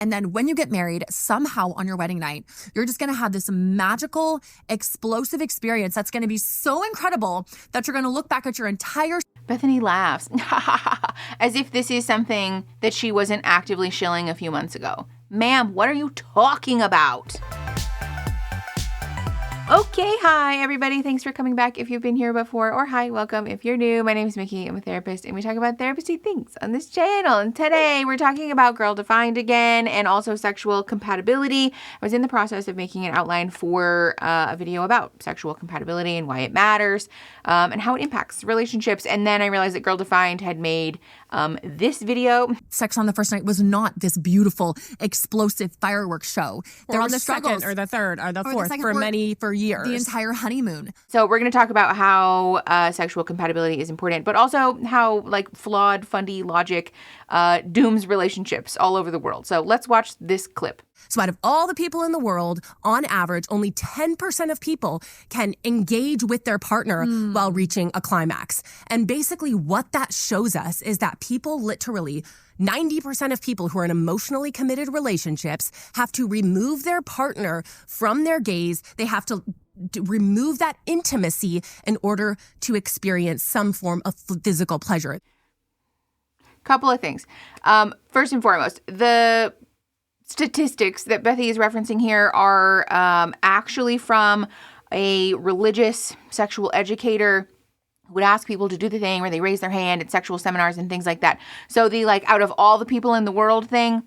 And then when you get married, somehow on your wedding night, you're just going to have this magical, explosive experience that's going to be so incredible that you're going to look back at your entire... Bethany laughs as if this is something that she wasn't actively shilling a few months ago. Ma'am, what are you talking about? Okay, hi everybody. Thanks for coming back if you've been here before, or hi, welcome if you're new. My name is Mickey. I'm a therapist and we talk about therapy things on this channel. And today we're talking about Girl Defined again and also sexual compatibility. I was in the process of making an outline for a video about sexual compatibility and why it matters and how it impacts relationships. And then I realized that Girl Defined had made this video. Sex on the first night was not this beautiful, explosive fireworks show. There were the second or the third or the fourth for years. The entire honeymoon. So we're going to talk about how sexual compatibility is important, but also how like flawed, fundy logic dooms relationships all over the world. So let's watch this clip. So out of all the people in the world, on average, only 10% of people can engage with their partner while reaching a climax. And basically what that shows us is that people literally 90% of people who are in emotionally committed relationships have to remove their partner from their gaze. They have to remove that intimacy in order to experience some form of physical pleasure. Couple of things. First and foremost, the statistics that Bethy is referencing here are actually from a religious sexual educator who would ask people to do the thing where they raise their hand at sexual seminars and things like that. So the like out of all the people in the world thing,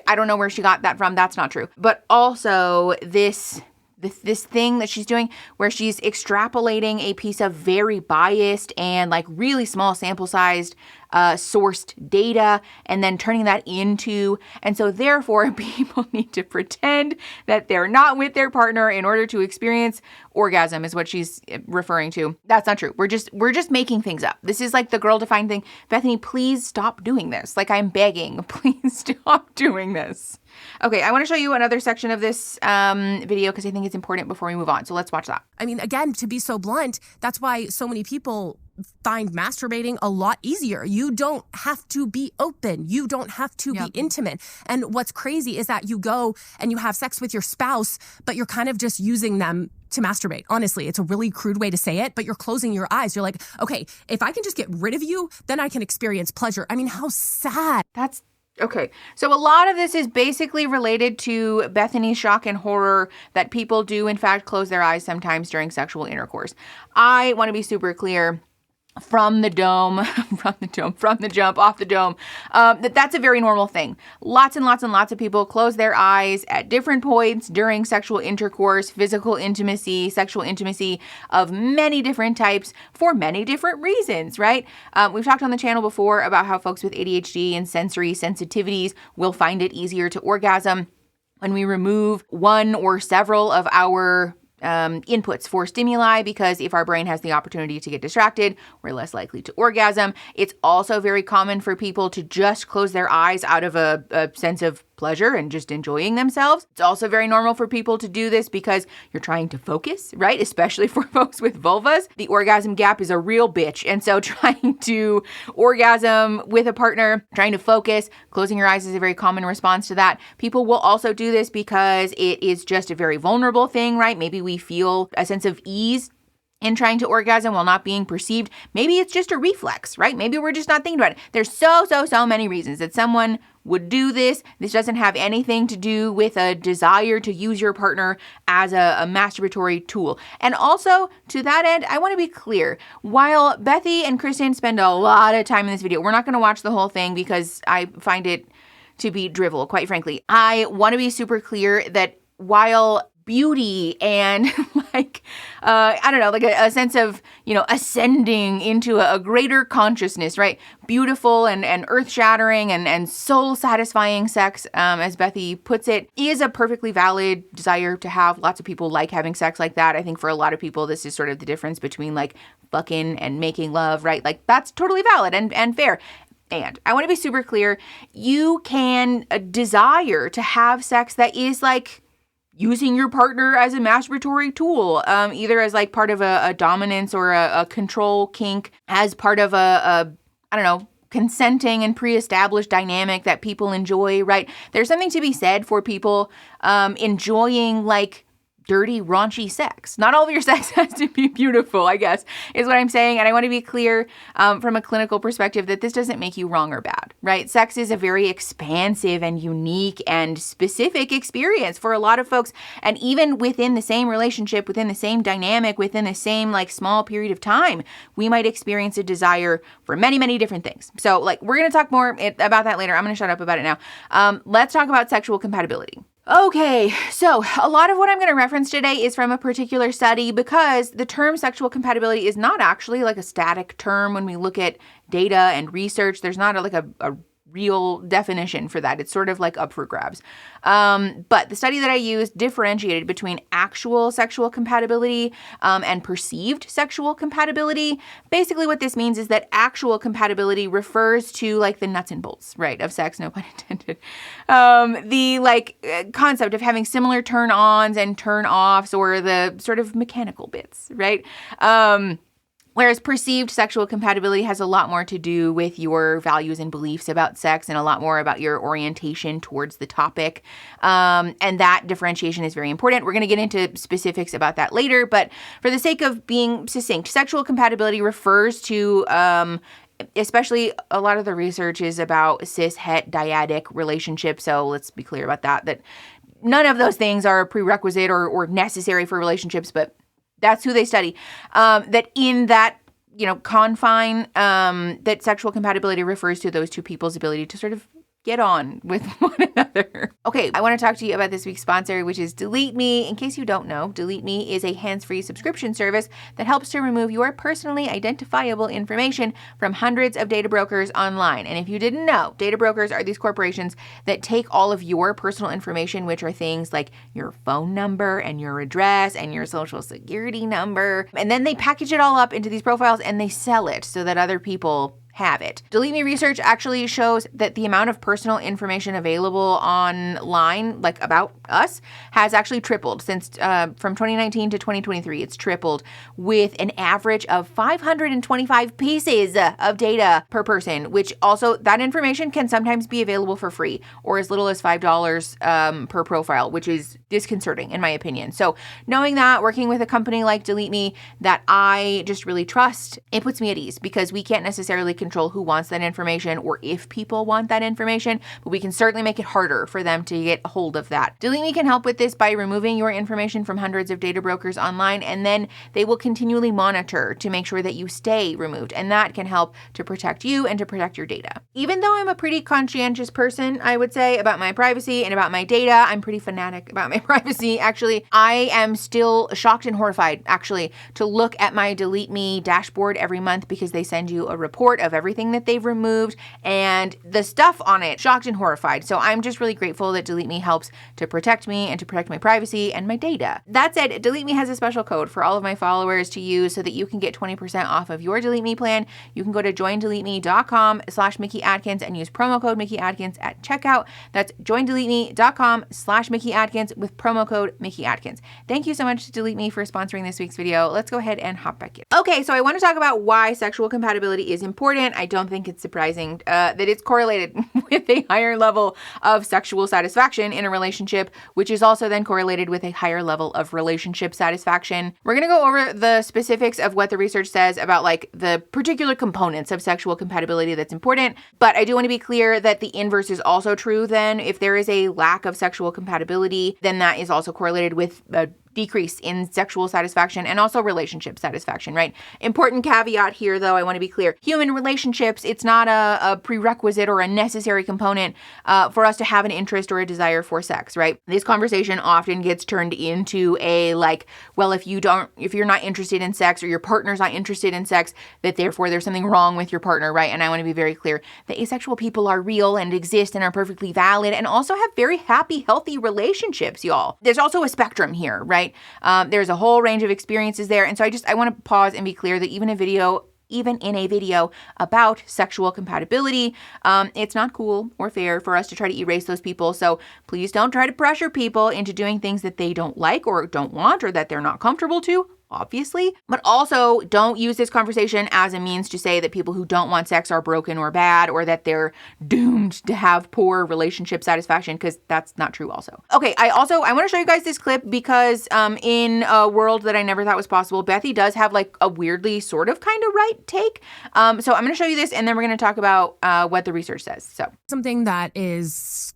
I don't know where she got that from. That's not true. But also this thing that she's doing where she's extrapolating a piece of very biased and like really small sample sized sourced data and then turning that into, and so therefore people need to pretend that they're not with their partner in order to experience orgasm is what she's referring to. That's not true. We're just making things up. This is like the Girl Defined thing. Bethany, please stop doing this. Like I'm begging, please stop doing this. Okay, I want to show you another section of this video because I think it's important before we move on. So let's watch that. I mean, again, to be so blunt, that's why so many people find masturbating a lot easier. You don't have to be open. You don't have to be intimate. And what's crazy is that you go and you have sex with your spouse, but you're kind of just using them to masturbate. Honestly, it's a really crude way to say it, but you're closing your eyes. You're like, okay, if I can just get rid of you, then I can experience pleasure. I mean, how sad. That's okay. So a lot of this is basically related to Bethany's shock and horror that people do, in fact, close their eyes sometimes during sexual intercourse. I want to be super clear from the jump, off the dome, that's a very normal thing. Lots and lots and lots of people close their eyes at different points during sexual intercourse, physical intimacy, sexual intimacy of many different types for many different reasons, right? We've talked on the channel before about how folks with ADHD and sensory sensitivities will find it easier to orgasm when we remove one or several of our inputs for stimuli, because if our brain has the opportunity to get distracted, we're less likely to orgasm. It's also very common for people to just close their eyes out of a sense of pleasure and just enjoying themselves. It's also very normal for people to do this because you're trying to focus, right? Especially for folks with vulvas. The orgasm gap is a real bitch. And so trying to orgasm with a partner, trying to focus, closing your eyes is a very common response to that. People will also do this because it is just a very vulnerable thing, right? Maybe we feel a sense of ease in trying to orgasm while not being perceived. Maybe it's just a reflex, right? Maybe we're just not thinking about it. There's so many reasons that someone would do this. This doesn't have anything to do with a desire to use your partner as a masturbatory tool. And also, to that end, I want to be clear. While Bethy and Kristen spend a lot of time in this video, we're not going to watch the whole thing because I find it to be drivel, quite frankly. I want to be super clear that while beauty and a sense of, ascending into a greater consciousness, right? Beautiful and earth-shattering and soul-satisfying sex, as Bethy puts it, is a perfectly valid desire to have. Lots of people like having sex like that. I think for a lot of people, this is sort of the difference between like fucking and making love, right? Like that's totally valid and fair. And I want to be super clear. You can desire to have sex that is like using your partner as a masturbatory tool, either as like part of a dominance or a control kink, as part of a consenting and pre-established dynamic that people enjoy, right? There's something to be said for people enjoying like dirty, raunchy sex. Not all of your sex has to be beautiful, I guess, is what I'm saying. And I want to be clear from a clinical perspective that this doesn't make you wrong or bad, right? Sex is a very expansive and unique and specific experience for a lot of folks. And even within the same relationship, within the same dynamic, within the same like small period of time, we might experience a desire for many, many different things. So like, we're going to talk more about that later. I'm going to shut up about it now. Let's talk about sexual compatibility. Okay, so a lot of what I'm going to reference today is from a particular study because the term sexual compatibility is not actually like a static term when we look at data and research. There's not a real definition for that. It's sort of like up for grabs. But the study that I used differentiated between actual sexual compatibility and perceived sexual compatibility. Basically what this means is that actual compatibility refers to like the nuts and bolts, right, of sex, no pun intended. The like concept of having similar turn-ons and turn-offs or the sort of mechanical bits, right? Whereas perceived sexual compatibility has a lot more to do with your values and beliefs about sex and a lot more about your orientation towards the topic. And that differentiation is very important. We're going to get into specifics about that later, but for the sake of being succinct, sexual compatibility refers to especially a lot of the research is about cis-het dyadic relationships. So let's be clear about that none of those things are a prerequisite or necessary for relationships, but that's who they study. That in that, confine, that sexual compatibility refers to those two people's ability to sort of get on with one another. Okay, I want to talk to you about this week's sponsor, which is Delete Me. In case you don't know, Delete Me is a hands-free subscription service that helps to remove your personally identifiable information from hundreds of data brokers online. And if you didn't know, data brokers are these corporations that take all of your personal information, which are things like your phone number and your address and your social security number, and then they package it all up into these profiles and they sell it so that other people have it. Delete Me research actually shows that the amount of personal information available online, like about us, has actually tripled since from 2019 to 2023. It's tripled with an average of 525 pieces of data per person, which also that information can sometimes be available for free or as little as $5 per profile, which is disconcerting in my opinion. So knowing that, working with a company like Delete Me that I just really trust, it puts me at ease because we can't necessarily control who wants that information or if people want that information, but we can certainly make it harder for them to get a hold of that. Delete Me can help with this by removing your information from hundreds of data brokers online, and then they will continually monitor to make sure that you stay removed, and that can help to protect you and to protect your data. Even though I'm a pretty conscientious person, I would say, about my privacy and about my data, I'm pretty fanatic about my privacy, actually. I am still shocked and horrified, actually, to look at my Delete Me dashboard every month because they send you a report of everything that they've removed and the stuff on it. Shocked and horrified. So I'm just really grateful that Delete Me helps to protect me and to protect my privacy and my data. That said, Delete Me has a special code for all of my followers to use so that you can get 20% off of your Delete Me plan. You can go to joindeleteme.com/Mickey Atkins and use promo code Mickey Atkins at checkout. That's joindeleteme.com/Mickey Atkins with promo code Mickey Atkins. Thank you so much to Delete Me for sponsoring this week's video. Let's go ahead and hop back in. Okay, so I want to talk about why sexual compatibility is important. I don't think it's surprising that it's correlated with a higher level of sexual satisfaction in a relationship, which is also then correlated with a higher level of relationship satisfaction. We're going to go over the specifics of what the research says about like the particular components of sexual compatibility that's important, but I do want to be clear that the inverse is also true then. If there is a lack of sexual compatibility, then that is also correlated with a decrease in sexual satisfaction and also relationship satisfaction, right? Important caveat here, though, I want to be clear. Human relationships, it's not a prerequisite or a necessary component for us to have an interest or a desire for sex, right? This conversation often gets turned into a like, well, if you're not interested in sex or your partner's not interested in sex, that therefore there's something wrong with your partner, right? And I want to be very clear that asexual people are real and exist and are perfectly valid and also have very happy, healthy relationships, y'all. There's also a spectrum here, right? There's a whole range of experiences there. And so I want to pause and be clear that even in a video about sexual compatibility, it's not cool or fair for us to try to erase those people. So please don't try to pressure people into doing things that they don't like or don't want or that they're not comfortable to. obviously, but also don't use this conversation as a means to say that people who don't want sex are broken or bad, or that they're doomed to have poor relationship satisfaction, because that's not true also. Okay, I want to show you guys this clip because in a world that I never thought was possible, Bethy does have like a weirdly sort of kind of right take. So I'm going to show you this, and then we're going to talk about what the research says. So something that is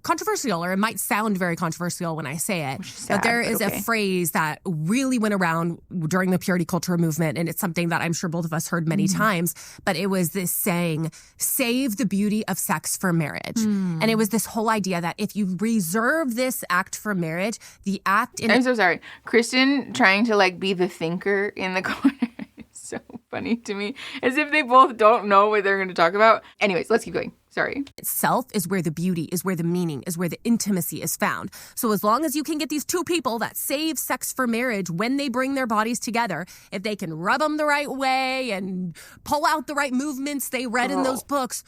controversial, or it might sound very controversial when I say it, but there is a phrase that really went around during the purity culture movement, and it's something that I'm sure both of us heard many times, but it was this saying, save the beauty of sex for marriage. And it was this whole idea that if you reserve this act for marriage, the act in— I'm so sorry. Kristen trying to like be the thinker in the corner is so funny to me, as if they both don't know what they're going to talk about. Anyways, let's keep going. Sorry. Itself is where the beauty, is where the meaning, is where the intimacy is found. So as long as you can get these two people that save sex for marriage when they bring their bodies together, if they can rub them the right way and pull out the right movements they read in those books,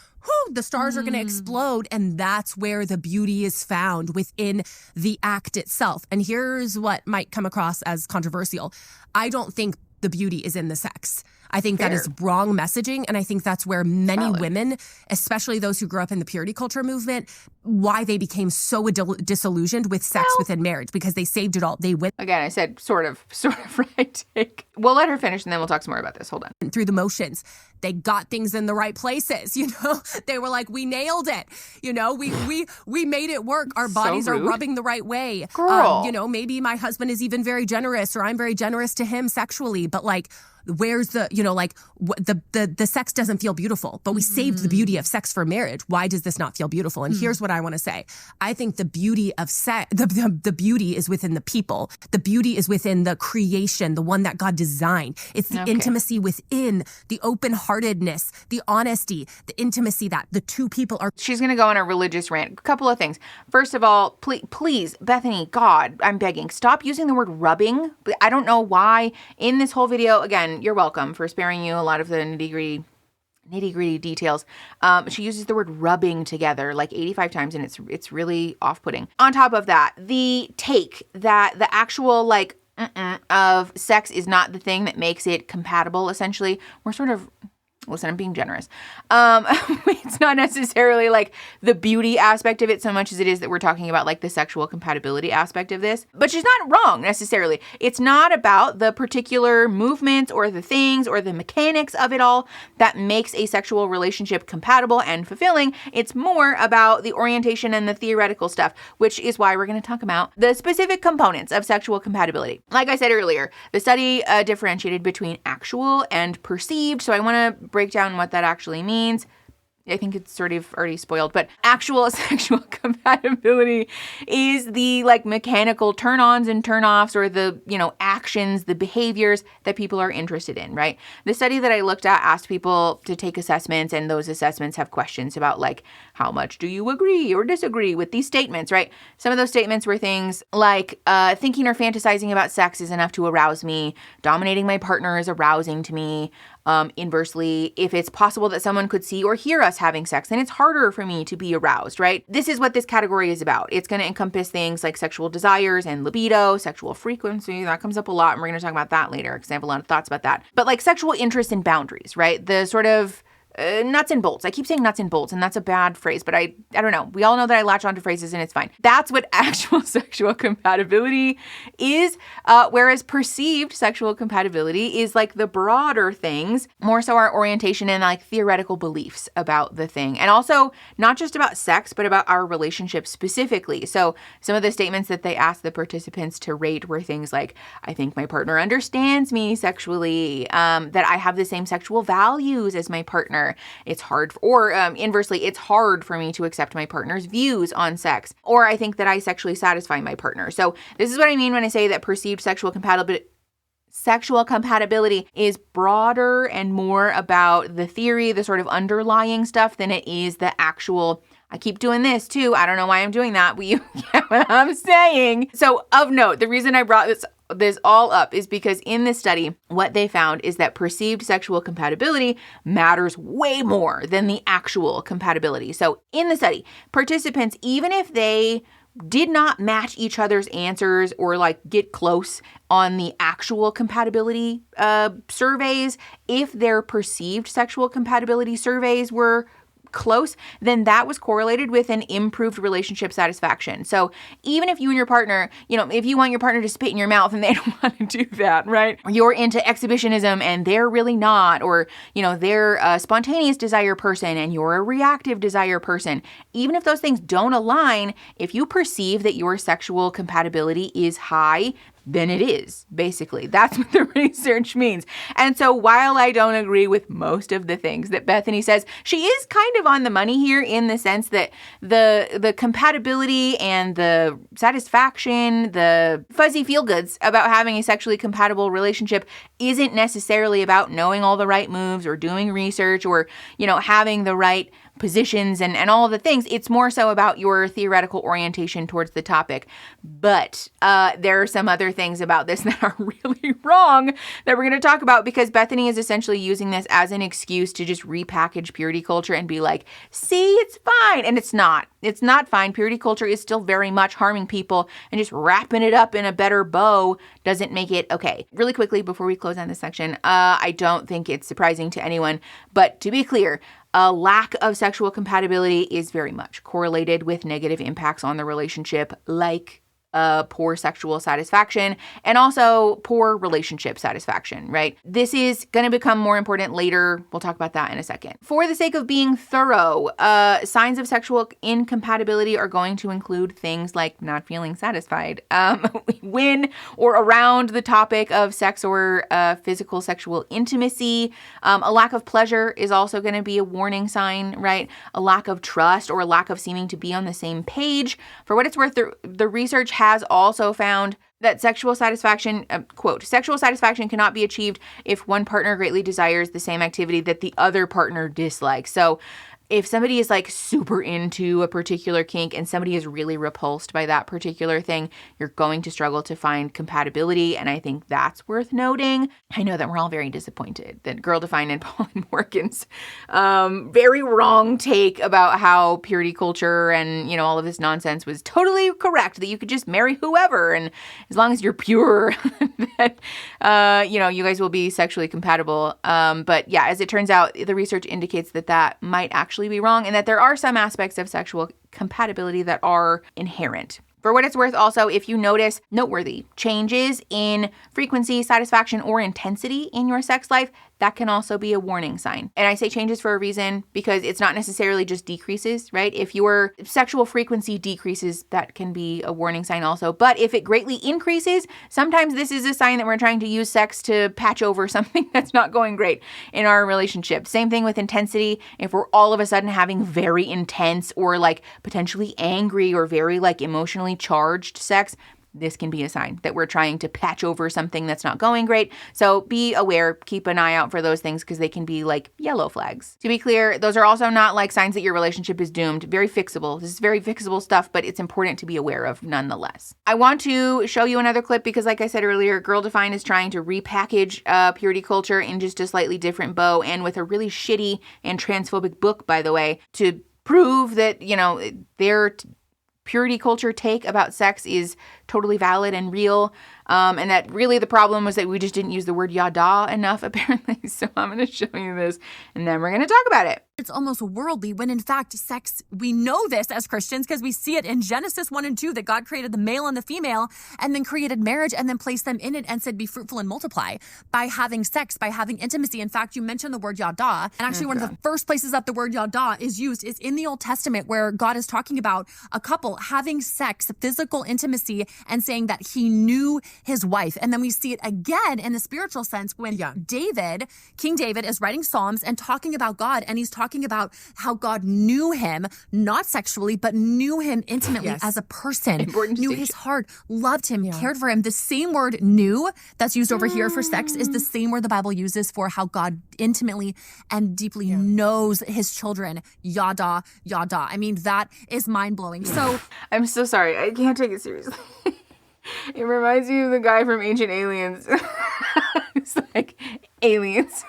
the stars are going to explode. And that's where the beauty is found, within the act itself. And here's what might come across as controversial. I don't think the beauty is in the sex. I think that is wrong messaging. And I think that's where many women, especially those who grew up in the purity culture movement, why they became so disillusioned with sex within marriage, because they saved it all. They went— Again, I said sort of right take. We'll let her finish and then we'll talk some more about this. Hold on. Through the motions. They got things in the right places, you know? They were like, we nailed it. You know, we made it work. Our bodies are rubbing the right way. Girl. You know, maybe my husband is even very generous, or I'm very generous to him sexually, but like, where's the, you know, like the sex doesn't feel beautiful, but we saved the beauty of sex for marriage. Why does this not feel beautiful? And here's what I want to say. I think the beauty of sex, the beauty is within the people. The beauty is within the creation, the one that God designed. It's the intimacy within, the open-heartedness, the honesty, the intimacy that the two people are. She's going to go on a religious rant. A couple of things. First of all, please, Bethany, God, I'm begging, stop using the word rubbing. I don't know why in this whole video, again, you're welcome for sparing you a lot of the nitty-gritty details. She uses the word rubbing together like 85 times, and it's really off-putting. On top of that, the take that the actual like of sex is not the thing that makes it compatible, essentially. We're sort of— listen, I'm being generous. It's not necessarily like the beauty aspect of it so much as it is that we're talking about like the sexual compatibility aspect of this. But she's not wrong necessarily. It's not about the particular movements or the things or the mechanics of it all that makes a sexual relationship compatible and fulfilling. It's more about the orientation and the theoretical stuff, which is why we're going to talk about the specific components of sexual compatibility. Like I said earlier, the study differentiated between actual and perceived. So I want to break down what that actually means. I think it's sort of already spoiled, but actual sexual compatibility is the like mechanical turn-ons and turn-offs, or the, you know, actions, the behaviors that people are interested in, right? The study that I looked at asked people to take assessments, and those assessments have questions about like, how much do you agree or disagree with these statements, right? Some of those statements were things like, thinking or fantasizing about sex is enough to arouse me. Dominating my partner is arousing to me. Inversely, if it's possible that someone could see or hear us having sex, then it's harder for me to be aroused, right? This is what this category is about. It's going to encompass things like sexual desires and libido, sexual frequency. That comes up a lot, and we're going to talk about that later because I have a lot of thoughts about that. But like sexual interests and boundaries, right? The sort of nuts and bolts. I keep saying nuts and bolts, and that's a bad phrase, but I don't know. We all know that I latch onto phrases, and it's fine. That's what actual sexual compatibility is, whereas perceived sexual compatibility is like the broader things, more so our orientation and like theoretical beliefs about the thing. And also not just about sex, but about our relationship specifically. So some of the statements that they asked the participants to rate were things like, I think my partner understands me sexually, that I have the same sexual values as my partner. It's hard, or inversely, it's hard for me to accept my partner's views on sex, or I think that I sexually satisfy my partner. So this is what I mean when I say that perceived sexual compatibility is broader and more about the theory, the sort of underlying stuff, than it is the actual— I keep doing this too. I don't know why I'm doing that, but you get what I'm saying. So of note, the reason I brought this all up is because in this study, what they found is that perceived sexual compatibility matters way more than the actual compatibility. So in the study, participants, even if they did not match each other's answers or like get close on the actual compatibility surveys, if their perceived sexual compatibility surveys were close, then that was correlated with an improved relationship satisfaction. So even if you and your partner, if you want your partner to spit in your mouth and they don't want to do that, right? You're into exhibitionism and they're really not, or, they're a spontaneous desire person and you're a reactive desire person. Even if those things don't align, if you perceive that your sexual compatibility is high, then it is, basically. That's what the research means. And so while I don't agree with most of the things that Bethany says, she is kind of on the money here in the sense that the compatibility and the satisfaction, the fuzzy feel-goods about having a sexually compatible relationship isn't necessarily about knowing all the right moves or doing research or, having the right positions and all the things. It's more so about your theoretical orientation towards the topic. But there are some other things about this that are really wrong that we're going to talk about, because Bethany is essentially using this as an excuse to just repackage purity culture and be like, see, it's fine. And it's not. It's not fine. Purity culture is still very much harming people, and just wrapping it up in a better bow doesn't make it okay. Really quickly, before we close on this section, I don't think it's surprising to anyone, but to be clear, a lack of sexual compatibility is very much correlated with negative impacts on the relationship, like poor sexual satisfaction and also poor relationship satisfaction, right? This is going to become more important later. We'll talk about that in a second. For the sake of being thorough, signs of sexual incompatibility are going to include things like not feeling satisfied when or around the topic of sex or physical sexual intimacy. A lack of pleasure is also going to be a warning sign, right? A lack of trust or a lack of seeming to be on the same page. For what it's worth, the research has also found that sexual satisfaction, quote, sexual satisfaction cannot be achieved if one partner greatly desires the same activity that the other partner dislikes. So if somebody is like super into a particular kink and somebody is really repulsed by that particular thing, you're going to struggle to find compatibility. And I think that's worth noting. I know that we're all very disappointed that Girl Defined and Paul and Morgan's very wrong take about how purity culture and, all of this nonsense was totally correct, that you could just marry whoever. And as long as you're pure, that, you guys will be sexually compatible. But yeah, as it turns out, the research indicates that might actually be wrong, and that there are some aspects of sexual compatibility that are inherent. For what it's worth, also, if you notice noteworthy changes in frequency, satisfaction, or intensity in your sex life, that can also be a warning sign. And I say changes for a reason, because it's not necessarily just decreases, right? If your sexual frequency decreases, that can be a warning sign also. But if it greatly increases, sometimes this is a sign that we're trying to use sex to patch over something that's not going great in our relationship. Same thing with intensity. If we're all of a sudden having very intense or like potentially angry or very like emotionally charged sex, this can be a sign that we're trying to patch over something that's not going great. So be aware, keep an eye out for those things, because they can be like yellow flags. To be clear, those are also not like signs that your relationship is doomed. Very fixable. This is very fixable stuff, but it's important to be aware of nonetheless. I want to show you another clip because, like I said earlier, Girl Defined is trying to repackage purity culture in just a slightly different bow, and with a really shitty and transphobic book, by the way, to prove that, their purity culture take about sex is totally valid and real. And that really the problem was that we just didn't use the word yada enough, apparently. So I'm going to show you this, and then we're going to talk about it. It's almost worldly when in fact sex, we know this as Christians because we see it in Genesis 1 and 2 that God created the male and the female and then created marriage and then placed them in it and said, be fruitful and multiply by having sex, by having intimacy. In fact, you mentioned the word yada, and actually one of the first places that the word yada is used is in the Old Testament, where God is talking about a couple having sex, physical intimacy, and saying that he knew his wife. And then we see it again in the spiritual sense when King David is writing Psalms and talking about God, and he's talking about how God knew him, not sexually, but knew him intimately as a person, knew his heart, loved him, cared for him. The same word knew that's used over here for sex is the same word the Bible uses for how God intimately and deeply knows his children. Yada, yada. I mean, that is mind-blowing. So I'm so sorry. I can't take it seriously. It reminds me of the guy from Ancient Aliens. It's like aliens.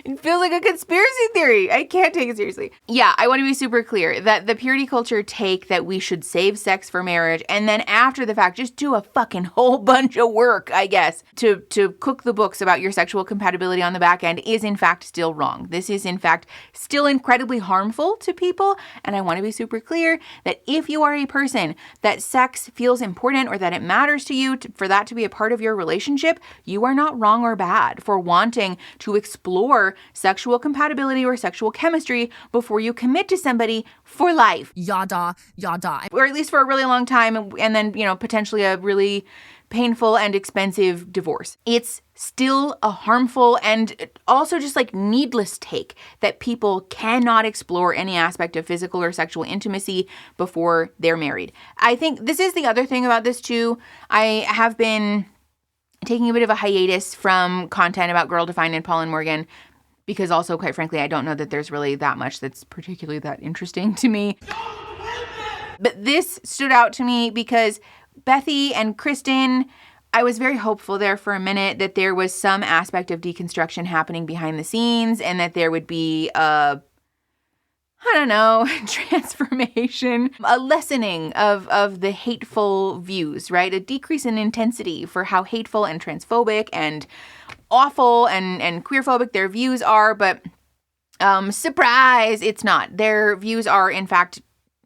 It feels like a conspiracy theory. I can't take it seriously. Yeah, I want to be super clear that the purity culture take that we should save sex for marriage and then after the fact just do a fucking whole bunch of work, I guess, to cook the books about your sexual compatibility on the back end is in fact still wrong. This is in fact still incredibly harmful to people. And I want to be super clear that if you are a person that sex feels important or that it matters to you for that to be a part of your relationship, you are not wrong or bad for wanting to explore sexual compatibility or sexual chemistry before you commit to somebody for life. Yada, yada. Or at least for a really long time and then, potentially a really painful and expensive divorce. It's still a harmful and also just like needless take that people cannot explore any aspect of physical or sexual intimacy before they're married. I think this is the other thing about this too. I have been taking a bit of a hiatus from content about Girl Defined and Paul and Morgan because also, quite frankly, I don't know that there's really that much that's particularly that interesting to me. But this stood out to me because Bethy and Kristen, I was very hopeful there for a minute that there was some aspect of deconstruction happening behind the scenes and that there would be transformation, a lessening of the hateful views, right? A decrease in intensity for how hateful and transphobic and awful and queerphobic their views are. But surprise, it's not. Their views are, in fact,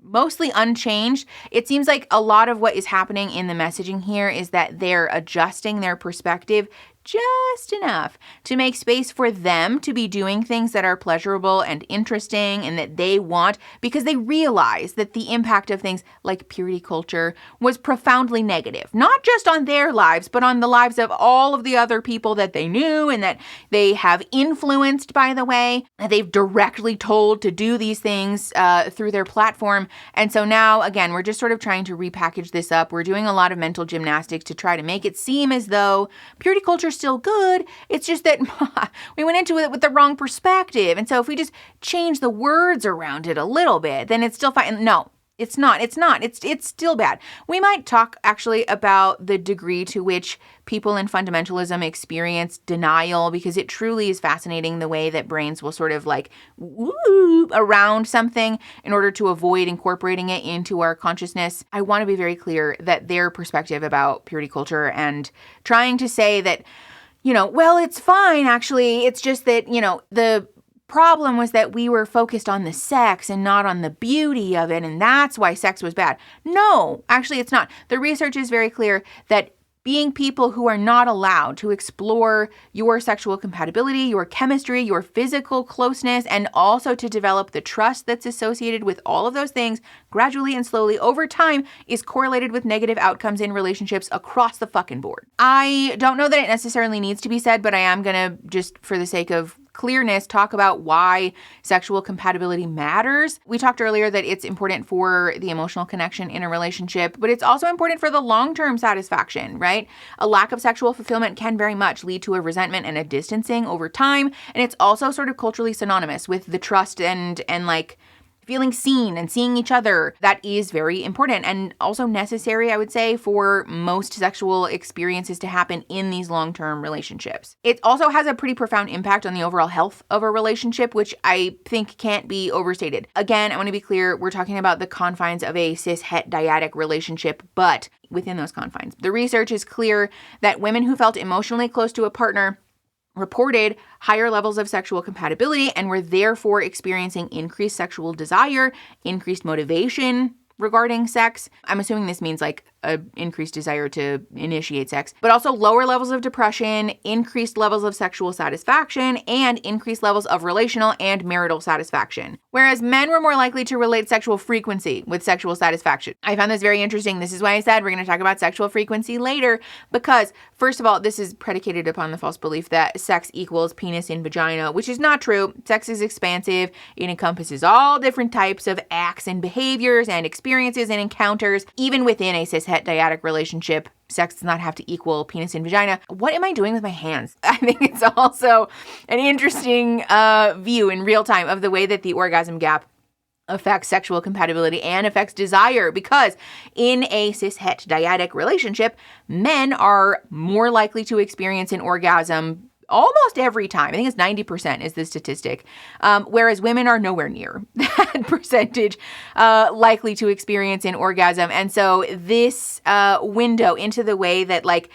mostly unchanged. It seems like a lot of what is happening in the messaging here is that they're adjusting their perspective just enough to make space for them to be doing things that are pleasurable and interesting and that they want because they realize that the impact of things like purity culture was profoundly negative, not just on their lives, but on the lives of all of the other people that they knew and that they have influenced, by the way, that they've directly told to do these things through their platform. And so now, again, we're just sort of trying to repackage this up. We're doing a lot of mental gymnastics to try to make it seem as though purity culture still good. It's just that we went into it with the wrong perspective. And so if we just change the words around it a little bit, then it's still fine. No, it's not. It's still bad. We might talk actually about the degree to which people in fundamentalism experience denial because it truly is fascinating the way that brains will sort of like woo around something in order to avoid incorporating it into our consciousness. I want to be very clear that their perspective about purity culture and trying to say that well, it's fine, actually. It's just that, the problem was that we were focused on the sex and not on the beauty of it, and that's why sex was bad. No, actually, it's not. The research is very clear that being people who are not allowed to explore your sexual compatibility, your chemistry, your physical closeness, and also to develop the trust that's associated with all of those things gradually and slowly over time is correlated with negative outcomes in relationships across the fucking board. I don't know that it necessarily needs to be said, but I am gonna, just for the sake of clearness, talk about why sexual compatibility matters. We talked earlier that it's important for the emotional connection in a relationship, but it's also important for the long-term satisfaction, right? A lack of sexual fulfillment can very much lead to a resentment and a distancing over time. And it's also sort of culturally synonymous with the trust and like feeling seen and seeing each other. That is very important and also necessary, I would say, for most sexual experiences to happen in these long-term relationships. It also has a pretty profound impact on the overall health of a relationship, which I think can't be overstated. Again, I want to be clear, we're talking about the confines of a cis-het dyadic relationship, but within those confines. The research is clear that women who felt emotionally close to a partner reported higher levels of sexual compatibility and were therefore experiencing increased sexual desire, increased motivation regarding sex. I'm assuming this means like an increased desire to initiate sex, but also lower levels of depression, increased levels of sexual satisfaction, and increased levels of relational and marital satisfaction. Whereas men were more likely to relate sexual frequency with sexual satisfaction. I found this very interesting. This is why I said we're going to talk about sexual frequency later, because first of all, this is predicated upon the false belief that sex equals penis in vagina, which is not true. Sex is expansive. It encompasses all different types of acts and behaviors and experiences and encounters, even within a cis-het dyadic relationship. Sex does not have to equal penis and vagina. What am I doing with my hands? I think it's also an interesting view in real time of the way that the orgasm gap affects sexual compatibility and affects desire, because in a cis-het dyadic relationship, men are more likely to experience an orgasm almost every time. I think it's 90% is the statistic, whereas women are nowhere near that percentage likely to experience an orgasm. And so this window into the way that like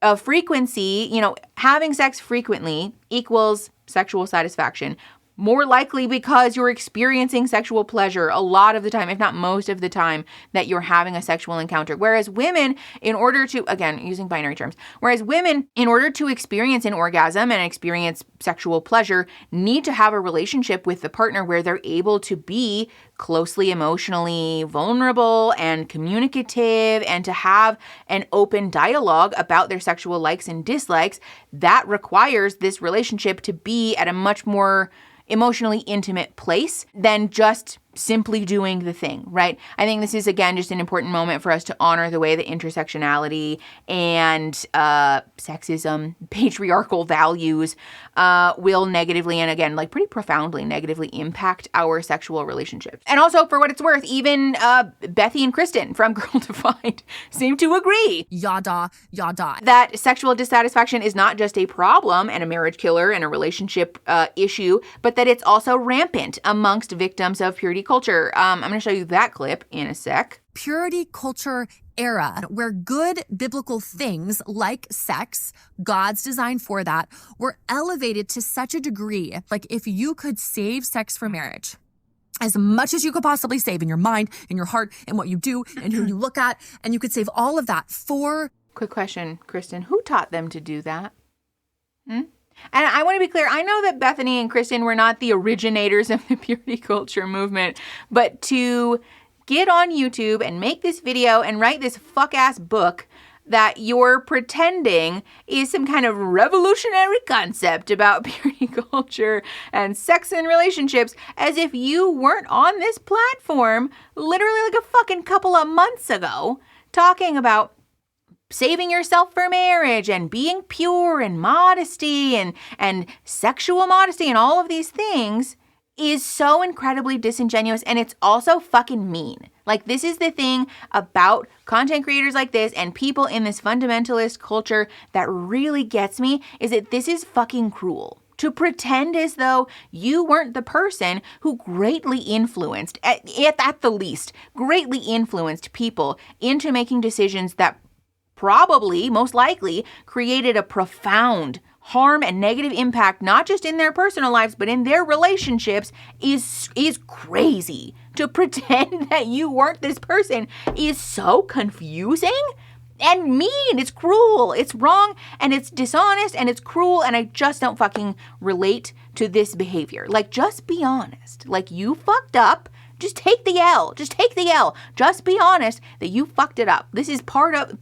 a frequency, having sex frequently equals sexual satisfaction. More likely because you're experiencing sexual pleasure a lot of the time, if not most of the time, that you're having a sexual encounter. Whereas women, in order to, again, using binary terms, in order to experience an orgasm and experience sexual pleasure, need to have a relationship with the partner where they're able to be closely emotionally vulnerable and communicative and to have an open dialogue about their sexual likes and dislikes. That requires this relationship to be at a much more emotionally intimate place than just simply doing the thing, right? I think this is, again, just an important moment for us to honor the way that intersectionality and sexism, patriarchal values will negatively and, again, like pretty profoundly negatively impact our sexual relationships. And also, for what it's worth, even Bethy and Kristen from Girl Defined seem to agree. Yada. That sexual dissatisfaction is not just a problem and a marriage killer and a relationship issue, but that it's also rampant amongst victims of purity culture. I'm going to show you that clip in a sec. Purity culture era, where good biblical things like sex, God's design for that, were elevated to such a degree. Like if you could save sex for marriage, as much as you could possibly save in your mind, in your heart, and what you do, and who you look at, and you could save all of that for... Quick question, Kristen. Who taught them to do that? And I want to be clear, I know that Bethany and Kristen were not the originators of the purity culture movement, but to get on YouTube and make this video and write this fuck-ass book that you're pretending is some kind of revolutionary concept about purity culture and sex and relationships, as if you weren't on this platform literally like a fucking couple of months ago talking about saving yourself for marriage and being pure and modesty and sexual modesty and all of these things is so incredibly disingenuous, and it's also fucking mean. Like, this is the thing about content creators like this and people in this fundamentalist culture that really gets me, is that this is fucking cruel. To pretend as though you weren't the person who greatly influenced, at the least, greatly influenced people into making decisions that probably, most likely, created a profound harm and negative impact, not just in their personal lives, but in their relationships, is crazy. To pretend that you weren't this person is so confusing and mean. It's cruel. It's wrong, and it's dishonest, and it's cruel, and I just don't fucking relate to this behavior. Like, just be honest. Like, you fucked up. Just take the L. Just take the L. Just be honest that you fucked it up. This is part of...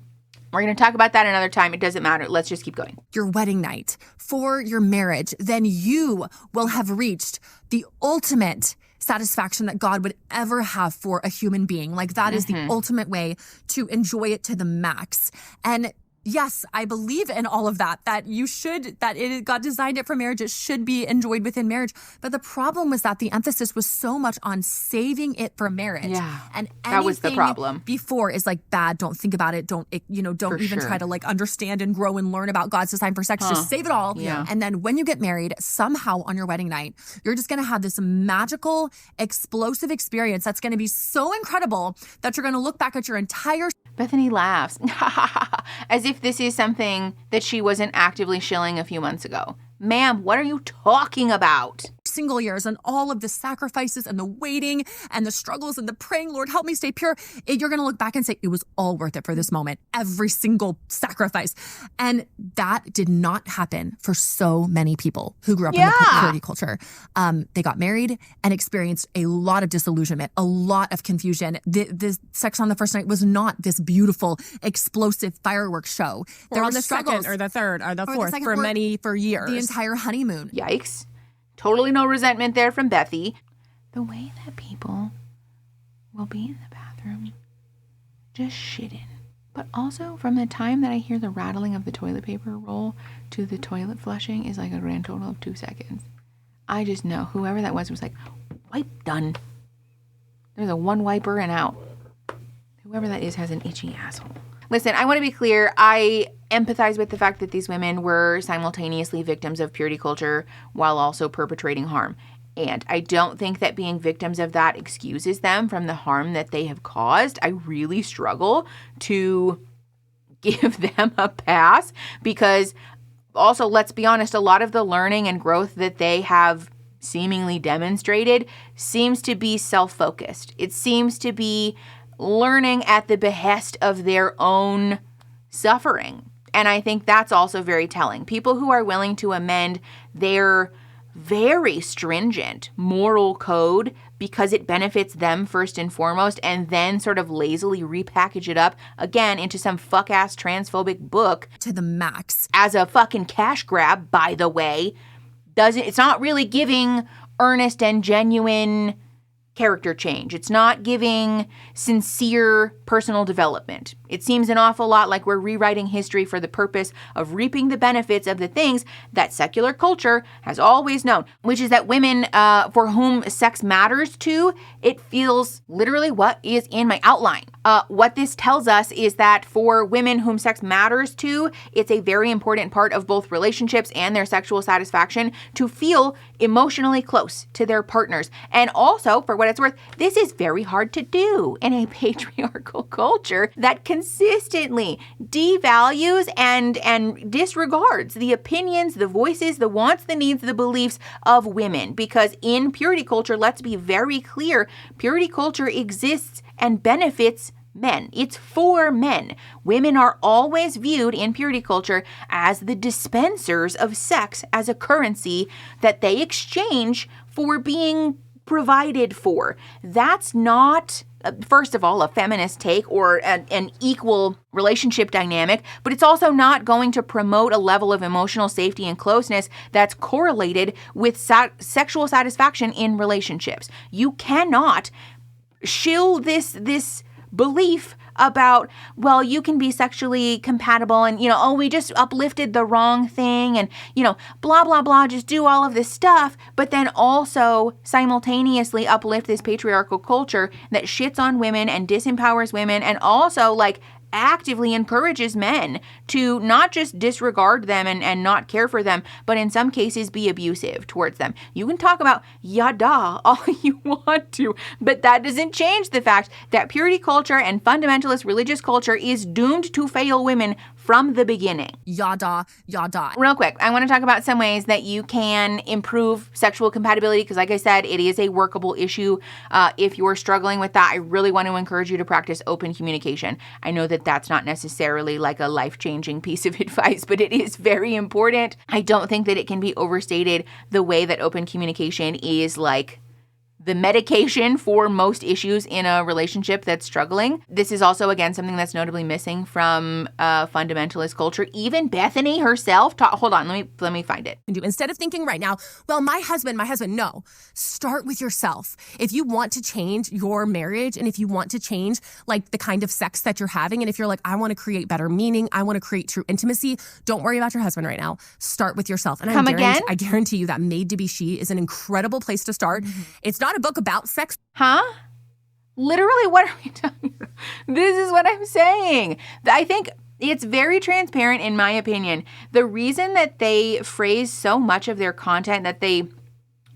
We're going to talk about that another time. It doesn't matter. Let's just keep going. Your wedding night, for your marriage, then you will have reached the ultimate satisfaction that God would ever have for a human being. Like, that is the ultimate way to enjoy it to the max. And yes, I believe in all of that, God designed it for marriage. It should be enjoyed within marriage. But the problem was that the emphasis was so much on saving it for marriage. Yeah, and that was the problem. Before is like bad. Don't think about it. Don't even try to like understand and grow and learn about God's design for sex. Just save it all. Yeah. And then when you get married, somehow on your wedding night, you're just going to have this magical, explosive experience that's going to be so incredible that you're going to look back at your entire... Bethany laughs as if this is something that she wasn't actively shilling a few months ago. Ma'am, what are you talking about? Single years and all of the sacrifices and the waiting and the struggles and the praying, Lord, help me stay pure. You're going to look back and say, it was all worth it for this moment. Every single sacrifice. And that did not happen for so many people who grew up in the purity culture. They got married and experienced a lot of disillusionment, a lot of confusion. The sex on the first night was not this beautiful, explosive fireworks show. There were the second or the third or the fourth for years. The entire honeymoon. Yikes. Totally no resentment there from Bethy. The way that people will be in the bathroom just shitting. But also, from the time that I hear the rattling of the toilet paper roll to the toilet flushing is like a grand total of 2 seconds. I just know whoever that was like, wipe done. There's a one wiper and out. It Whoever that is has an itchy asshole. Listen, I want to be clear. I empathize with the fact that these women were simultaneously victims of purity culture while also perpetrating harm. And I don't think that being victims of that excuses them from the harm that they have caused. I really struggle to give them a pass because also, let's be honest, a lot of the learning and growth that they have seemingly demonstrated seems to be self-focused. It seems to be learning at the behest of their own suffering. And I think that's also very telling. People who are willing to amend their very stringent moral code because it benefits them first and foremost, and then sort of lazily repackage it up again into some fuck-ass transphobic book to the max as a fucking cash grab, by the way, it's not really giving earnest and genuine character change. It's not giving sincere personal development. It seems an awful lot like we're rewriting history for the purpose of reaping the benefits of the things that secular culture has always known, which is that women for whom sex matters to, it feels literally what is in my outline. What this tells us is that for women whom sex matters to, it's a very important part of both relationships and their sexual satisfaction to feel emotionally close to their partners. And also, for what it's worth, this is very hard to do in a patriarchal culture that consistently devalues and disregards the opinions, the voices, the wants, the needs, the beliefs of women. Because in purity culture, let's be very clear, purity culture exists and benefits men. It's for men. Women are always viewed in purity culture as the dispensers of sex as a currency that they exchange for being provided for. That's not, first of all, a feminist take or an equal relationship dynamic, but it's also not going to promote a level of emotional safety and closeness that's correlated with sexual satisfaction in relationships. You cannot shill this belief about, well, you can be sexually compatible and, we just uplifted the wrong thing and, blah, blah, blah, just do all of this stuff, but then also simultaneously uplift this patriarchal culture that shits on women and disempowers women and also actively encourages men to not just disregard them and not care for them, but in some cases be abusive towards them. You can talk about yada all you want to, but that doesn't change the fact that purity culture and fundamentalist religious culture is doomed to fail women from the beginning. Yada. Real quick, I want to talk about some ways that you can improve sexual compatibility because, like I said, it is a workable issue. If you're struggling with that, I really want to encourage you to practice open communication. I know that that's not necessarily like a life-changing piece of advice, but it is very important. I don't think that it can be overstated the way that open communication is like the medication for most issues in a relationship that's struggling. This is also, again, something that's notably missing from fundamentalist culture. Even Bethany herself hold on, let me find it. Instead of thinking right now, well, my husband, no. Start with yourself. If you want to change your marriage and if you want to change the kind of sex that you're having, and if you're like, I want to create better meaning, I want to create true intimacy, don't worry about your husband right now. Start with yourself. And I guarantee you that Made to Be She is an incredible place to start. Mm-hmm. It's not a book about sex. Huh? Literally, what are we talking about? This is what I'm saying. I think it's very transparent, in my opinion. The reason that they phrase so much of their content, that they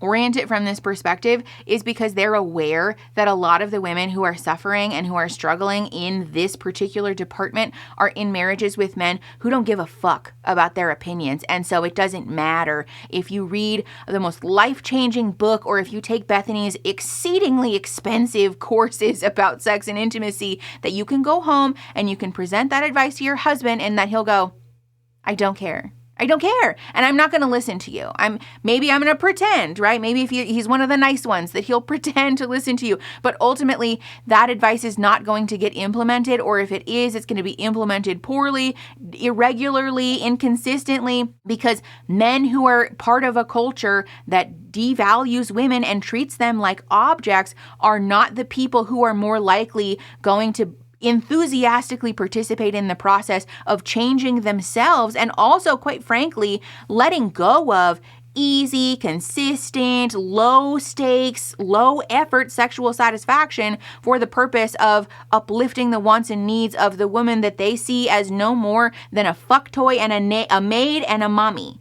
orient it from this perspective, is because they're aware that a lot of the women who are suffering and who are struggling in this particular department are in marriages with men who don't give a fuck about their opinions. And so it doesn't matter if you read the most life-changing book or if you take Bethany's exceedingly expensive courses about sex and intimacy, that you can go home and you can present that advice to your husband and that he'll go, I don't care. I don't care. And I'm not going to listen to you. Maybe I'm going to pretend, right? Maybe if he's one of the nice ones that he'll pretend to listen to you. But ultimately, that advice is not going to get implemented. Or if it is, it's going to be implemented poorly, irregularly, inconsistently, because men who are part of a culture that devalues women and treats them like objects are not the people who are more likely going to enthusiastically participate in the process of changing themselves and also, quite frankly, letting go of easy, consistent, low stakes, low effort sexual satisfaction for the purpose of uplifting the wants and needs of the woman that they see as no more than a fuck toy and a maid and a mommy.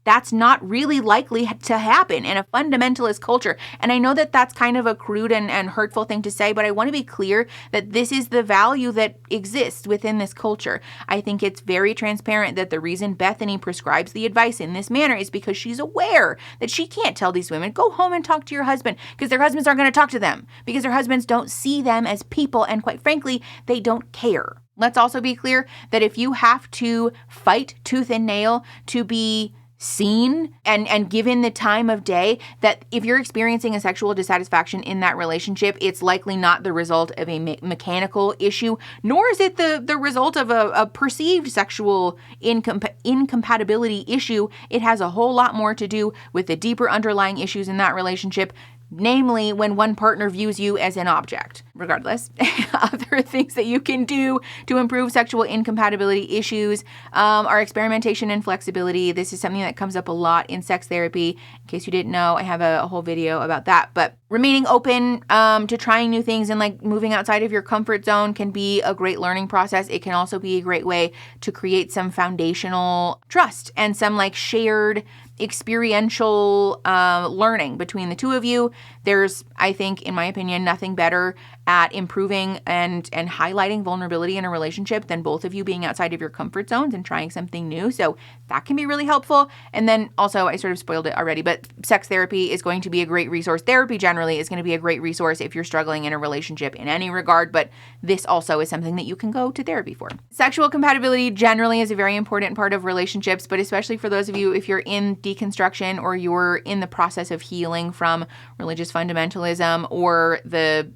That's not really likely to happen in a fundamentalist culture. And I know that that's kind of a crude and hurtful thing to say, but I want to be clear that this is the value that exists within this culture. I think it's very transparent that the reason Bethany prescribes the advice in this manner is because she's aware that she can't tell these women, go home and talk to your husband, because their husbands aren't going to talk to them, because their husbands don't see them as people, and quite frankly, they don't care. Let's also be clear that if you have to fight tooth and nail to be seen and given the time of day, that if you're experiencing a sexual dissatisfaction in that relationship, it's likely not the result of a mechanical issue, nor is it the result of a perceived sexual incompatibility issue. It has a whole lot more to do with the deeper underlying issues in that relationship, namely when one partner views you as an object. Regardless, other things that you can do to improve sexual incompatibility issues are experimentation and flexibility. This is something that comes up a lot in sex therapy. In case you didn't know, I have a whole video about that. But remaining open to trying new things and like moving outside of your comfort zone can be a great learning process. It can also be a great way to create some foundational trust and some like shared experiential learning between the two of you. There's, I think, in my opinion, nothing better at improving and highlighting vulnerability in a relationship than both of you being outside of your comfort zones and trying something new. So that can be really helpful. And then also, I sort of spoiled it already, but sex therapy is going to be a great resource. Therapy generally is going to be a great resource if you're struggling in a relationship in any regard, but this also is something that you can go to therapy for. Sexual compatibility generally is a very important part of relationships, but especially for those of you, if you're in deconstruction or you're in the process of healing from religious fundamentalism or the,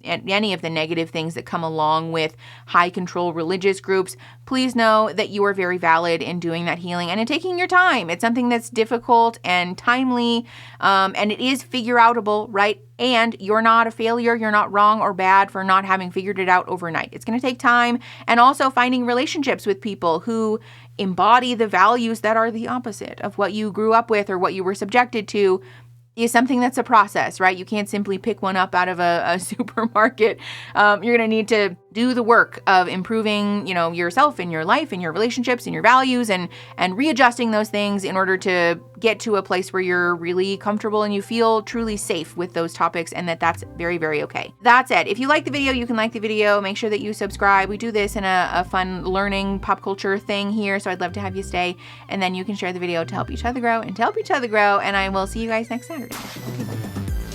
any of the negative things that come along with high control religious groups, please know that you are very valid in doing that healing and in taking your time. It's something that's difficult and timely, and it is figure outable, right? And you're not a failure. You're not wrong or bad for not having figured it out overnight. It's going to take time, and also finding relationships with people who embody the values that are the opposite of what you grew up with or what you were subjected to is something that's a process, right? You can't simply pick one up out of a supermarket. You're going to need to do the work of improving, yourself and your life and your relationships and your values and readjusting those things in order to get to a place where you're really comfortable and you feel truly safe with those topics, and that's very, very okay. That said, if you like the video, you can like the video. Make sure that you subscribe. We do this in a fun learning pop culture thing here, so I'd love to have you stay. And then you can share the video to help each other grow and to help each other grow. And I will see you guys next Saturday. Okay, bye.